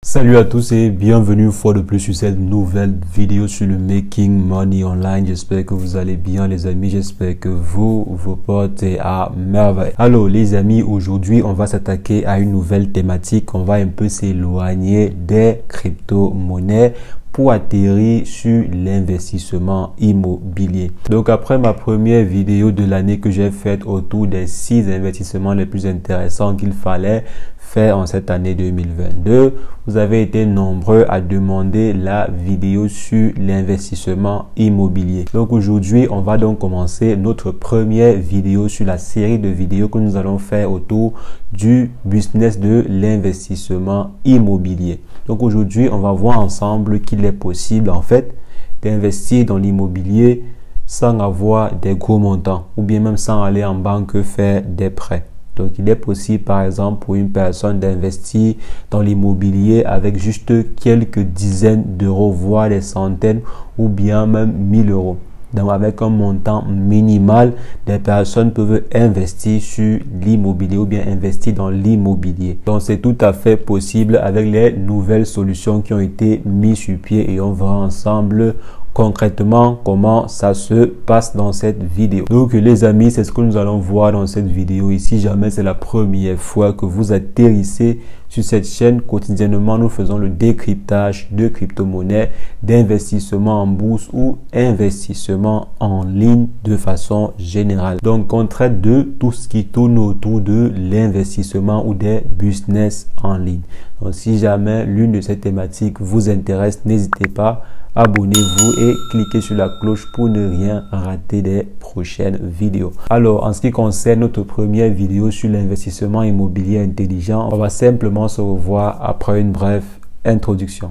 Salut à tous et bienvenue une fois de plus sur cette nouvelle vidéo sur le Making Money Online. J'espère que vous allez bien les amis, j'espère que vous portez à merveille. Alors les amis, aujourd'hui on va s'attaquer à une nouvelle thématique. On va un peu s'éloigner des crypto-monnaies pour atterrir sur l'investissement immobilier. Donc après ma première vidéo de l'année que j'ai faite autour des 6 investissements les plus intéressants qu'il fallait faire en cette année 2022, vous avez été nombreux à demander la vidéo sur l'investissement immobilier. Donc aujourd'hui, on va donc commencer notre première vidéo sur la série de vidéos que nous allons faire autour du business de l'investissement immobilier. Donc aujourd'hui, on va voir ensemble qu'il est possible en fait d'investir dans l'immobilier sans avoir des gros montants ou bien même sans aller en banque faire des prêts. Donc, il est possible, par exemple, pour une personne d'investir dans l'immobilier avec juste quelques dizaines d'euros, voire des centaines ou bien même 1000 euros. Donc, avec un montant minimal, des personnes peuvent investir sur l'immobilier ou bien investir dans l'immobilier. Donc, c'est tout à fait possible avec les nouvelles solutions qui ont été mises sur pied et on verra ensemble concrètement comment ça se passe dans cette vidéo. Donc les amis, c'est ce que nous allons voir dans cette vidéo. Et si jamais c'est la première fois que vous atterrissez sur cette chaîne, quotidiennement nous faisons le décryptage de crypto-monnaies, d'investissement en bourse ou investissement en ligne de façon générale. Donc on traite de tout ce qui tourne autour de l'investissement ou des business en ligne. Donc si jamais l'une de ces thématiques vous intéresse, n'hésitez pas, abonnez-vous et cliquez sur la cloche pour ne rien rater des prochaines vidéos. Alors, en ce qui concerne notre première vidéo sur l'investissement immobilier intelligent, on va simplement se revoir après une brève introduction.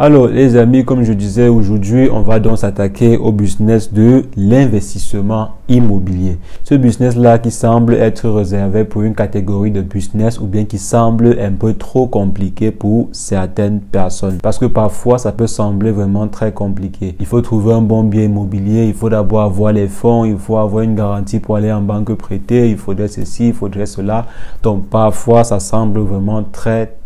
Alors les amis, comme je disais, aujourd'hui on va donc s'attaquer au business de l'investissement immobilier. Ce business là qui semble être réservé pour une catégorie de business ou bien qui semble un peu trop compliqué pour certaines personnes. Parce que parfois ça peut sembler vraiment très compliqué. Il faut trouver un bon bien immobilier, il faut d'abord avoir les fonds, il faut avoir une garantie pour aller en banque prêter, il faudrait ceci, il faudrait cela. Donc parfois ça semble vraiment très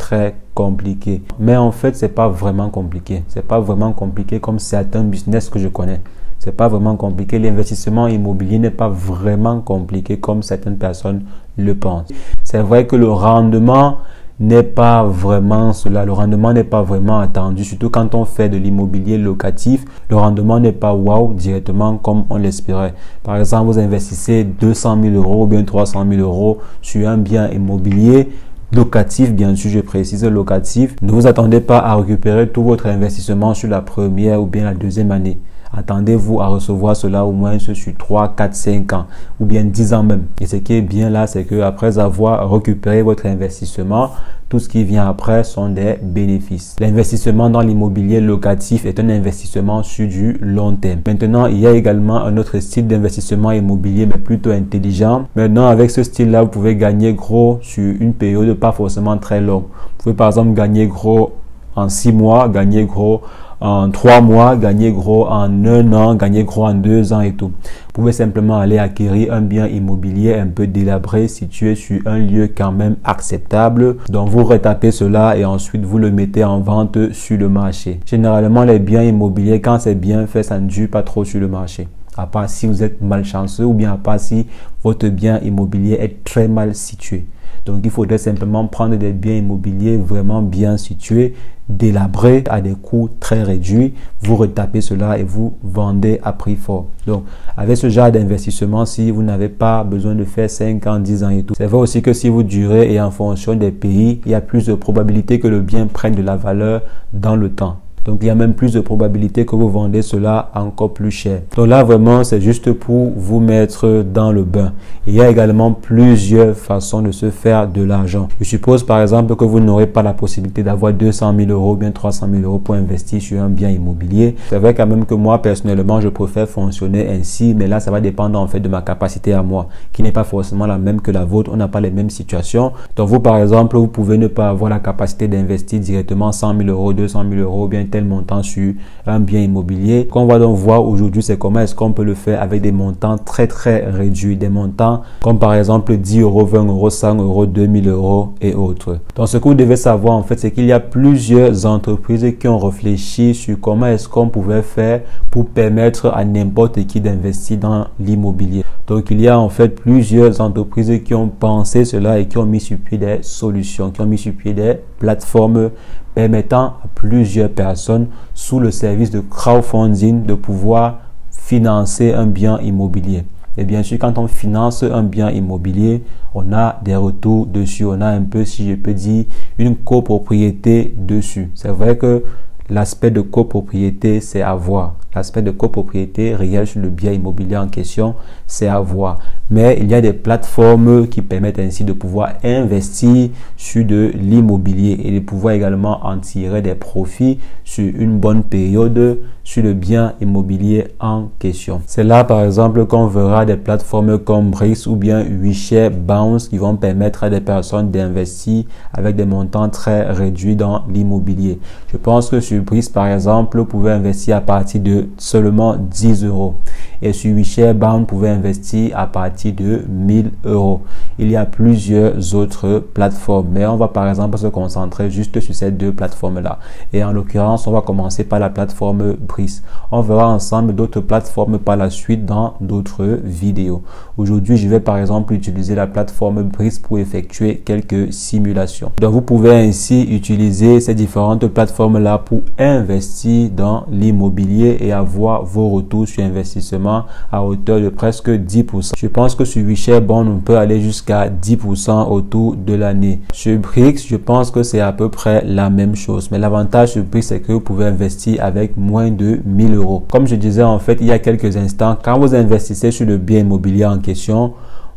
compliqué. Mais en fait, c'est pas vraiment compliqué. C'est pas vraiment compliqué comme certains business que je connais. C'est pas vraiment compliqué. L'investissement immobilier n'est pas vraiment compliqué comme certaines personnes le pensent. C'est vrai que le rendement n'est pas vraiment cela. Le rendement n'est pas vraiment attendu, surtout quand on fait de l'immobilier locatif. Le rendement n'est pas wow directement comme on l'espérait. Par exemple, vous investissez 200 000 euros ou bien 300 000 euros sur un bien immobilier locatif, bien sûr, je précise locatif. Ne vous attendez pas à récupérer tout votre investissement sur la première ou bien la deuxième année. Attendez-vous à recevoir cela au moins sur 3, 4, 5 ans ou bien 10 ans même. Et ce qui est bien là, c'est que après avoir récupéré votre investissement, tout ce qui vient après sont des bénéfices. L'investissement dans l'immobilier locatif est un investissement sur du long terme. Maintenant, il y a également un autre style d'investissement immobilier, mais plutôt intelligent. Maintenant, avec ce style-là, vous pouvez gagner gros sur une période pas forcément très longue. Vous pouvez par exemple gagner gros en 6 mois, gagner gros en 3 mois, gagner gros en 1 an, gagner gros en 2 ans et tout. Vous pouvez simplement aller acquérir un bien immobilier un peu délabré, situé sur un lieu quand même acceptable. Donc vous retapez cela et ensuite vous le mettez en vente sur le marché. Généralement les biens immobiliers, quand c'est bien fait, ça ne dure pas trop sur le marché. À part si vous êtes malchanceux ou bien à part si votre bien immobilier est très mal situé. Donc il faudrait simplement prendre des biens immobiliers vraiment bien situés, délabrés à des coûts très réduits. Vous retapez cela et vous vendez à prix fort. Donc avec ce genre d'investissement, si vous n'avez pas besoin de faire 5 ans, 10 ans et tout, c'est vrai aussi que si vous durez et en fonction des pays, il y a plus de probabilité que le bien prenne de la valeur dans le temps. Donc, il y a même plus de probabilité que vous vendez cela encore plus cher. Donc là, vraiment, c'est juste pour vous mettre dans le bain. Il y a également plusieurs façons de se faire de l'argent. Je suppose, par exemple, que vous n'aurez pas la possibilité d'avoir 200 000 euros ou bien 300 000 euros pour investir sur un bien immobilier. C'est vrai quand même que moi, personnellement, je préfère fonctionner ainsi. Mais là, ça va dépendre en fait de ma capacité à moi, qui n'est pas forcément la même que la vôtre. On n'a pas les mêmes situations. Donc, vous, par exemple, vous pouvez ne pas avoir la capacité d'investir directement 100 000 euros, 200 000 euros ou bien tel montant sur un bien immobilier. Ce qu'on va donc voir aujourd'hui, c'est comment est-ce qu'on peut le faire avec des montants très réduits, des montants comme par exemple 10 euros, 20 euros, 100 euros, 2000 euros et autres. Donc ce que vous devez savoir en fait, c'est qu'il y a plusieurs entreprises qui ont réfléchi sur comment est-ce qu'on pouvait faire pour permettre à n'importe qui d'investir dans l'immobilier. Donc il y a en fait plusieurs entreprises qui ont pensé cela et qui ont mis sur pied des solutions, qui ont mis sur pied des plateformes permettant à plusieurs personnes sous le service de crowdfunding de pouvoir financer un bien immobilier. Et bien sûr, quand on finance un bien immobilier, on a des retours dessus, on a un peu, si je peux dire, une copropriété dessus. C'est vrai que l'aspect de copropriété, c'est à voir. L'aspect de copropriété réel sur le bien immobilier en question, c'est à voir. Mais il y a des plateformes qui permettent ainsi de pouvoir investir sur de l'immobilier et de pouvoir également en tirer des profits sur une bonne période sur le bien immobilier en question. C'est là par exemple qu'on verra des plateformes comme Brix ou bien WeShare Bounce qui vont permettre à des personnes d'investir avec des montants très réduits dans l'immobilier. Je pense que sur Brix par exemple, vous pouvez investir à partir de seulement 10 euros. Et sur WeShare Bounce, vous pouvez investir à partir de 1000 euros. Il y a plusieurs autres plateformes, mais on va par exemple se concentrer juste sur ces deux plateformes-là. Et en l'occurrence, on va commencer par la plateforme Brix. On verra ensemble d'autres plateformes par la suite dans d'autres vidéos. Aujourd'hui, je vais par exemple utiliser la plateforme Brix pour effectuer quelques simulations. Donc, vous pouvez ainsi utiliser ces différentes plateformes-là pour investir dans l'immobilier et avoir vos retours sur investissement à hauteur de presque 10%. Je pense que sur WeShare Bounce, on peut aller jusqu'à 10% autour de l'année. Sur Brix, je pense que c'est à peu près la même chose. Mais l'avantage sur Brix, c'est que vous pouvez investir avec moins de 1000 euros. Comme je disais en fait il y a quelques instants, quand vous investissez sur le bien immobilier en question,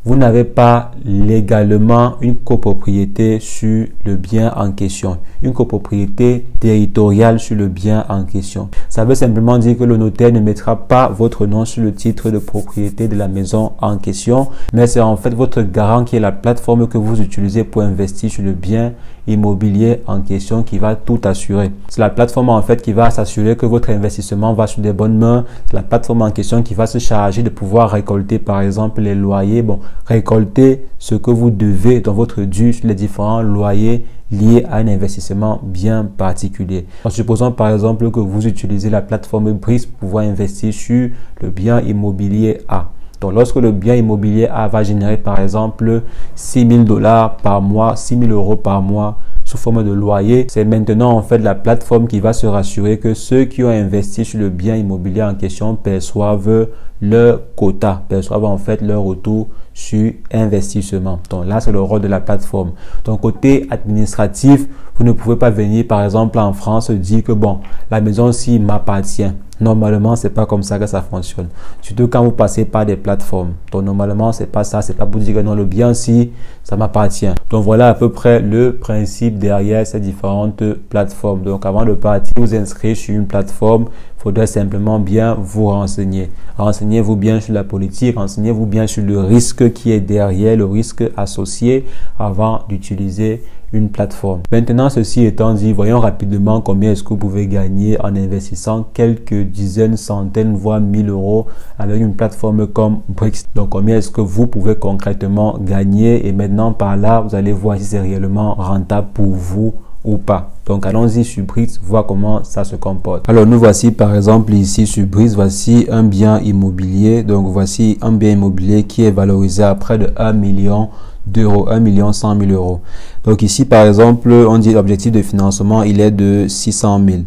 vous n'avez pas légalement une copropriété sur le bien en question, une copropriété territoriale sur le bien en question. Ça veut simplement dire que le notaire ne mettra pas votre nom sur le titre de propriété de la maison en question, mais c'est en fait votre garant qui est la plateforme que vous utilisez pour investir sur le bien immobilier en question qui va tout assurer. C'est la plateforme en fait qui va s'assurer que votre investissement va sur des bonnes mains. C'est la plateforme en question qui va se charger de pouvoir récolter par exemple les loyers, récolter ce que vous devez dans votre dû sur les différents loyers liés à un investissement bien particulier. En supposant par exemple que vous utilisez la plateforme Brix pour pouvoir investir sur le bien immobilier A. Donc, lorsque le bien immobilier A va générer par exemple 6 000 $ par mois, 6 000 euros par mois sous forme de loyer, c'est maintenant en fait la plateforme qui va se rassurer que ceux qui ont investi sur le bien immobilier en question perçoivent leur quota, perçoivent en fait leur retour sur investissement. Donc là, c'est le rôle de la plateforme. Donc côté administratif, vous ne pouvez pas venir par exemple en France dire que bon, la maison ci m'appartient. Normalement, c'est pas comme ça que ça fonctionne. Surtout quand vous passez par des plateformes. Donc normalement, c'est pas ça. C'est pas pour dire que non, le bien si ça m'appartient. Donc voilà à peu près le principe derrière ces différentes plateformes. Donc avant de partir, vous inscrire sur une plateforme, il faudrait simplement bien vous renseigner. Renseignez-vous bien sur la politique, renseignez-vous bien sur le risque qui est derrière, le risque associé avant d'utiliser une plateforme. Maintenant, ceci étant dit, voyons rapidement combien est-ce que vous pouvez gagner en investissant quelques dizaines, centaines, voire 1000 euros avec une plateforme comme Brix. Donc, combien est-ce que vous pouvez concrètement gagner et maintenant par là, vous allez voir si c'est réellement rentable pour vous ou pas. Donc allons-y sur Brix, voir comment ça se comporte. Alors nous voici par exemple ici sur Brix, voici un bien immobilier. Donc voici un bien immobilier qui est valorisé à près de 1 million d'euros, 1 100 000 euros. Donc ici par exemple, on dit l'objectif de financement, il est de 600 000.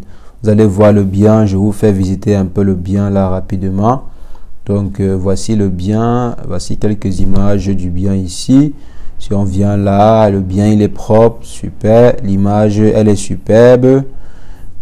Vous allez voir le bien, je vous fais visiter un peu le bien là rapidement. Donc voici le bien, voici quelques images du bien ici. Si on vient là, le bien il est propre, super, l'image elle est superbe.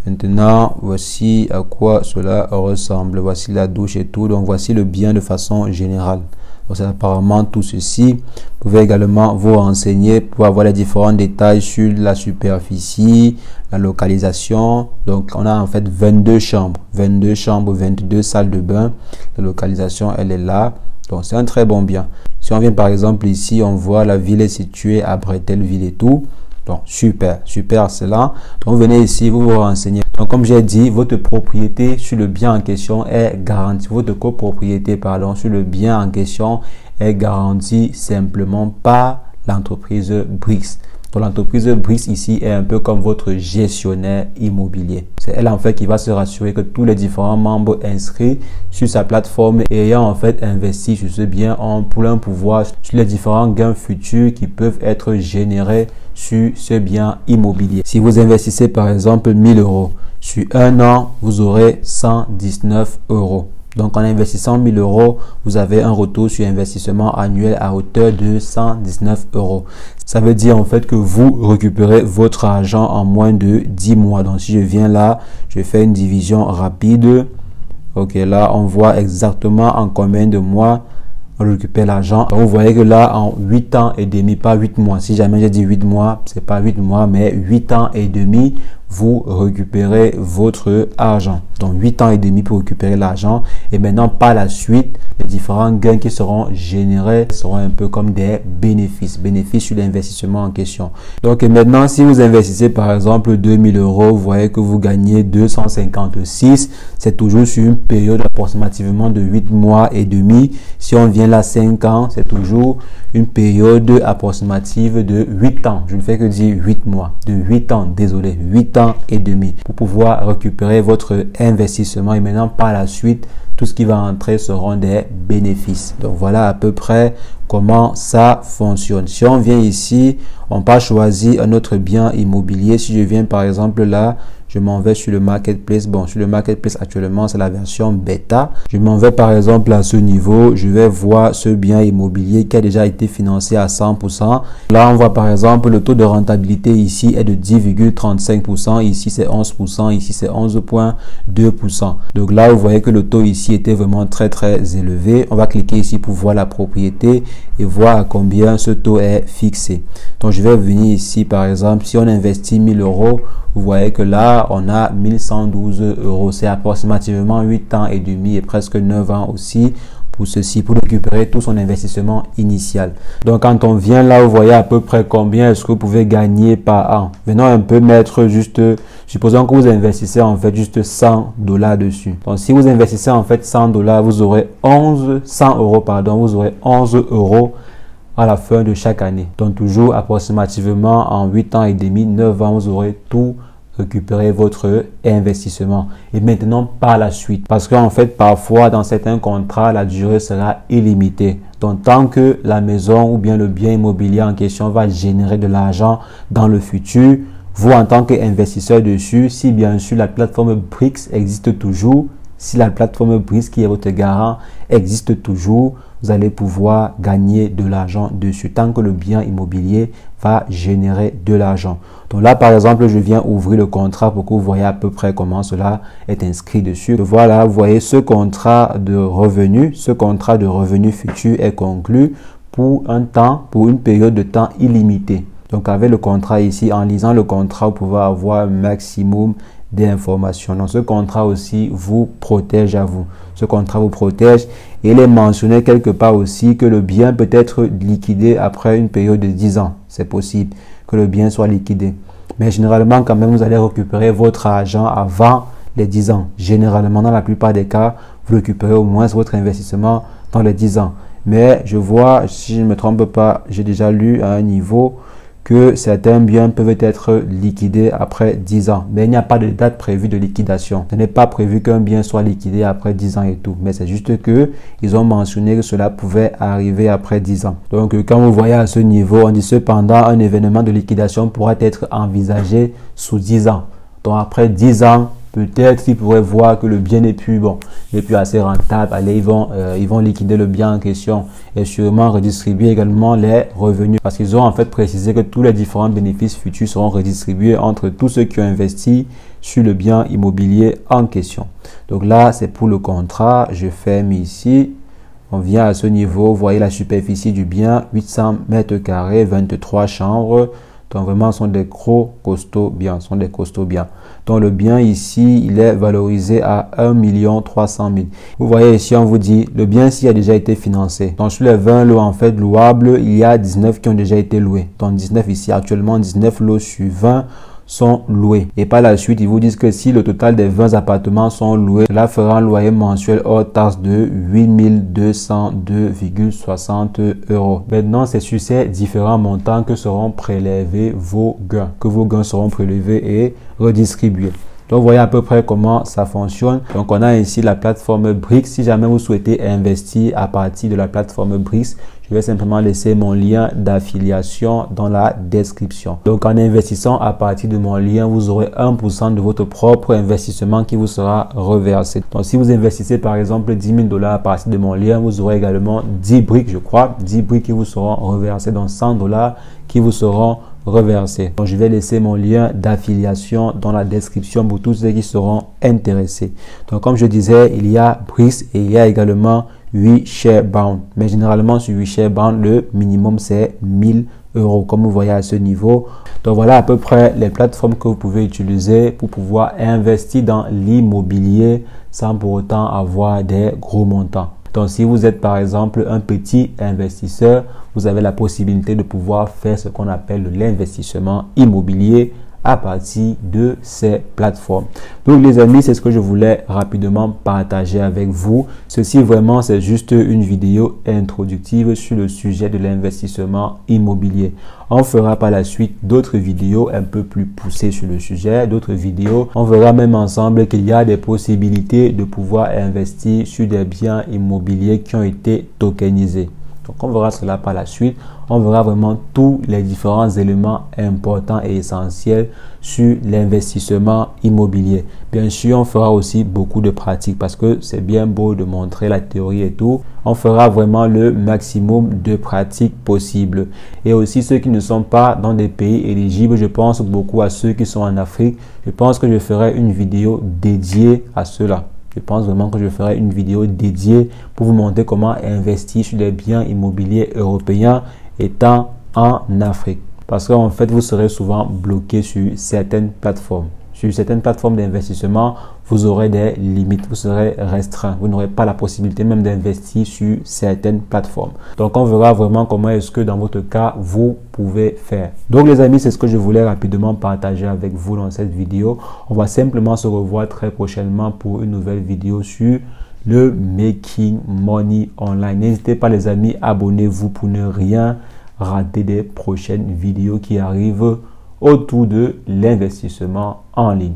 Maintenant, voici à quoi cela ressemble. Voici la douche et tout. Donc voici le bien de façon générale. Donc c'est apparemment tout ceci. Vous pouvez également vous renseigner pour avoir les différents détails sur la superficie, la localisation. Donc on a en fait 22 chambres, 22 salles de bain. La localisation elle est là. Donc c'est un très bon bien. Si on vient par exemple ici, on voit la ville est située à Bretteville et tout. Donc, super, cela. Donc, vous venez ici, vous vous renseignez. Donc, comme j'ai dit, votre propriété sur le bien en question est garantie. Votre copropriété, pardon, sur le bien en question est garantie simplement par l'entreprise Brix. Donc, l'entreprise Brix ici est un peu comme votre gestionnaire immobilier. C'est elle en fait qui va se rassurer que tous les différents membres inscrits sur sa plateforme ayant en fait investi sur ce bien ont pour un pouvoir sur les différents gains futurs qui peuvent être générés sur ce bien immobilier. Si vous investissez par exemple 1000 euros, sur un an, vous aurez 119 euros. Donc, en investissant 1000 euros, vous avez un retour sur investissement annuel à hauteur de 119 euros. Ça veut dire en fait que vous récupérez votre argent en moins de 10 mois. Donc, si je viens là, je fais une division rapide. Ok, là, on voit exactement en combien de mois on récupère l'argent. Vous voyez que là, en 8 ans et demi, pas 8 mois. Si jamais j'ai dit 8 mois, c'est pas 8 mois, mais 8 ans et demi, vous récupérez votre argent. Donc 8 ans et demi pour récupérer l'argent. Et maintenant, par la suite, les différents gains qui seront générés seront un peu comme des bénéfices sur l'investissement en question. Donc maintenant, si vous investissez par exemple 2000 euros, vous voyez que vous gagnez 256. C'est toujours sur une période approximativement de 8 mois et demi. Si on vient là 5 ans, c'est toujours une période approximative de 8 ans. Je ne fais que dire 8 mois. De 8 ans, désolé, 8 ans et demi pour pouvoir récupérer votre investissement. Et maintenant, par la suite, tout ce qui va entrer seront des bénéfices. Donc, voilà à peu près comment ça fonctionne. Si on vient ici, on peut choisir un autre bien immobilier. Si je viens par exemple là, je m'en vais sur le marketplace. Bon, sur le marketplace actuellement, c'est la version bêta. Je m'en vais par exemple à ce niveau. Je vais voir ce bien immobilier qui a déjà été financé à 100%. Là, on voit par exemple le taux de rentabilité ici est de 10,35%. Ici, c'est 11%. Ici, c'est 11,2%. Donc là, vous voyez que le taux ici était vraiment très élevé. On va cliquer ici pour voir la propriété et voir à combien ce taux est fixé. Donc, je vais venir ici par exemple. Si on investit 1000 euros, vous voyez que là, on a 1112 euros. C'est approximativement 8 ans et demi et presque 9 ans aussi pour ceci, pour récupérer tout son investissement initial. Donc, quand on vient là, vous voyez à peu près combien est-ce que vous pouvez gagner par an. Venons un peu mettre juste, supposons que vous investissez en fait juste 100 $ dessus. Donc, si vous investissez en fait 100 $, vous aurez 100 euros, pardon, vous aurez 11 euros à la fin de chaque année. Donc toujours approximativement en 8 ans et demi, 9 ans, vous aurez tout récupéré votre investissement. Et maintenant par la suite, parce qu'en fait parfois dans certains contrats, la durée sera illimitée. Donc tant que la maison ou bien le bien immobilier en question va générer de l'argent dans le futur, vous en tant qu'investisseur dessus, si bien sûr la plateforme Brix existe toujours, si la plateforme Brix qui est votre garant existe toujours, vous allez pouvoir gagner de l'argent dessus tant que le bien immobilier va générer de l'argent. Donc là, par exemple, je viens ouvrir le contrat pour que vous voyez à peu près comment cela est inscrit dessus. Voilà, vous voyez ce contrat de revenu futur est conclu pour un temps, pour une période de temps illimitée. Donc avec le contrat ici, en lisant le contrat, vous pouvez avoir un maximum d'informations. Donc ce contrat aussi vous protège à vous. Ce contrat vous protège et il est mentionné quelque part aussi que le bien peut être liquidé après une période de 10 ans. C'est possible que le bien soit liquidé. Mais généralement quand même vous allez récupérer votre argent avant les 10 ans. Généralement dans la plupart des cas, vous récupérez au moins votre investissement dans les 10 ans. Mais je vois, si je ne me trompe pas, j'ai déjà lu à un niveau que certains biens peuvent être liquidés après 10 ans. Mais il n'y a pas de date prévue de liquidation. Ce n'est pas prévu qu'un bien soit liquidé après 10 ans et tout. Mais c'est juste que ils ont mentionné que cela pouvait arriver après 10 ans. Donc, quand vous voyez à ce niveau, on dit cependant un événement de liquidation pourra être envisagé sous 10 ans. Donc, après 10 ans, peut-être qu'ils pourraient voir que le bien n'est plus bon, n'est plus assez rentable. Allez, ils vont liquider le bien en question et sûrement redistribuer également les revenus parce qu'ils ont en fait précisé que tous les différents bénéfices futurs seront redistribués entre tous ceux qui ont investi sur le bien immobilier en question. Donc là, c'est pour le contrat. Je ferme ici. On vient à ce niveau. Vous voyez la superficie du bien, 800 mètres carrés, 23 chambres. Donc vraiment, ce sont des gros costauds biens, Donc le bien ici, il est valorisé à 1 300 000. Vous voyez ici, on vous dit, le bien ici a déjà été financé. Donc sur les 20 lots en fait louables, il y a 19 qui ont déjà été loués. Donc 19 ici, actuellement 19 lots sur 20 sont loués. Et par la suite, ils vous disent que si le total des 20 appartements sont loués, cela fera un loyer mensuel hors taxe de 8 202,60 €. Maintenant, c'est sur ces différents montants que seront prélevés vos gains, seront prélevés et redistribués. Donc, vous voyez à peu près comment ça fonctionne. Donc, on a ici la plateforme Brix. Si jamais vous souhaitez investir à partir de la plateforme Brix, je vais simplement laisser mon lien d'affiliation dans la description. Donc, en investissant à partir de mon lien, vous aurez 1% de votre propre investissement qui vous sera reversé. Donc, si vous investissez par exemple 10 000 $ à partir de mon lien, vous aurez également 10 briques, je crois, 10 briques qui vous seront reversées, donc 100 $ qui vous seront reversés. Donc, je vais laisser mon lien d'affiliation dans la description pour tous ceux qui seront intéressés. Donc, comme je disais, il y a Brix et il y a également WeSharebound. Mais généralement, sur WeSharebound, le minimum, c'est 1000 €, comme vous voyez à ce niveau. Donc, voilà à peu près les plateformes que vous pouvez utiliser pour pouvoir investir dans l'immobilier sans pour autant avoir des gros montants. Donc, si vous êtes par exemple un petit investisseur, vous avez la possibilité de pouvoir faire ce qu'on appelle l'investissement immobilier à partir de ces plateformes. Donc les amis, c'est ce que je voulais rapidement partager avec vous. Ceci vraiment, c'est juste une vidéo introductive sur le sujet de l'investissement immobilier. On fera par la suite d'autres vidéos un peu plus poussées sur le sujet, d'autres vidéos. On verra même ensemble qu'il y a des possibilités de pouvoir investir sur des biens immobiliers qui ont été tokenisés. Donc, on verra cela par la suite. On verra vraiment tous les différents éléments importants et essentiels sur l'investissement immobilier. Bien sûr, on fera aussi beaucoup de pratiques parce que c'est bien beau de montrer la théorie et tout. On fera vraiment le maximum de pratiques possibles. Et aussi ceux qui ne sont pas dans des pays éligibles, je pense beaucoup à ceux qui sont en Afrique. Je pense que je ferai une vidéo dédiée à cela. Je pense vraiment que je ferai une vidéo dédiée pour vous montrer comment investir sur les biens immobiliers européens étant en Afrique. Parce qu'en fait, vous serez souvent bloqué sur certaines plateformes. Sur certaines plateformes d'investissement, vous aurez des limites, vous serez restreint. Vous n'aurez pas la possibilité même d'investir sur certaines plateformes. Donc, on verra vraiment comment est-ce que dans votre cas, vous pouvez faire. Donc, les amis, c'est ce que je voulais rapidement partager avec vous dans cette vidéo. On va simplement se revoir très prochainement pour une nouvelle vidéo sur le Making Money Online. N'hésitez pas, les amis, abonnez-vous pour ne rien rater des prochaines vidéos qui arrivent autour de l'investissement en ligne.